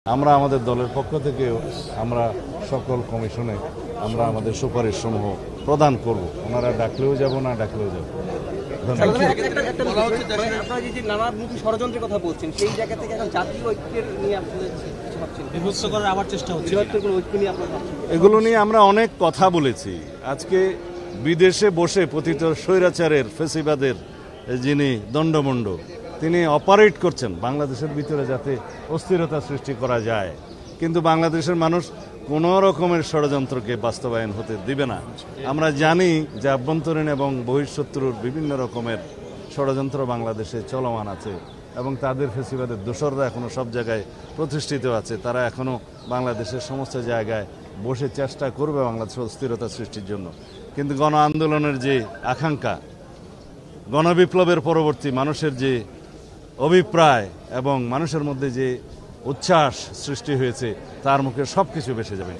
আমরা আমাদের দলের পক্ষ থেকে আমরা সকল কমিশনে আমরা আমাদের সুপারিশ সমূহ প্রদান করব। ওনারা ডাকলেও যাব, না ডাকলেও যাব। নানামুখী ষড়যন্ত্রের কথা বলছেন, সেই জায়গা থেকে এখন জাতীয় ঐক্যের নিয়ে বিভক্ত করার আবার চেষ্টা হচ্ছে, ঐক্য নিয়ে আপনারা এগুলো নিয়ে আমরা অনেক কথা বলেছি। আজকে বিদেশে বসে পতিত স্বৈরাচারের ফেসিবাদের যিনি দণ্ডমুণ্ড, তিনি অপারেট করছেন বাংলাদেশের ভিতরে যাতে অস্থিরতা সৃষ্টি করা যায়, কিন্তু বাংলাদেশের মানুষ কোনো রকমের ষড়যন্ত্রকে বাস্তবায়ন হতে দিবে না। আমরা জানি যে আভ্যন্তরীণ এবং বহিঃশত্রুর বিভিন্ন রকমের ষড়যন্ত্র বাংলাদেশে চলমান আছে এবং তাদের ফেসিবাদের দোসররা এখনও সব জায়গায় প্রতিষ্ঠিত আছে। তারা এখনও বাংলাদেশের সমস্ত জায়গায় বসে চেষ্টা করবে বাংলাদেশের অস্থিরতা সৃষ্টির জন্য। কিন্তু গণ আন্দোলনের যে আকাঙ্ক্ষা, গণবিপ্লবের পরবর্তী মানুষের যে অভিপ্রায় এবং মানুষের মধ্যে যে উচ্ছ্বাস সৃষ্টি হয়েছে, তার মুখে সবকিছু ভেসে যাবে।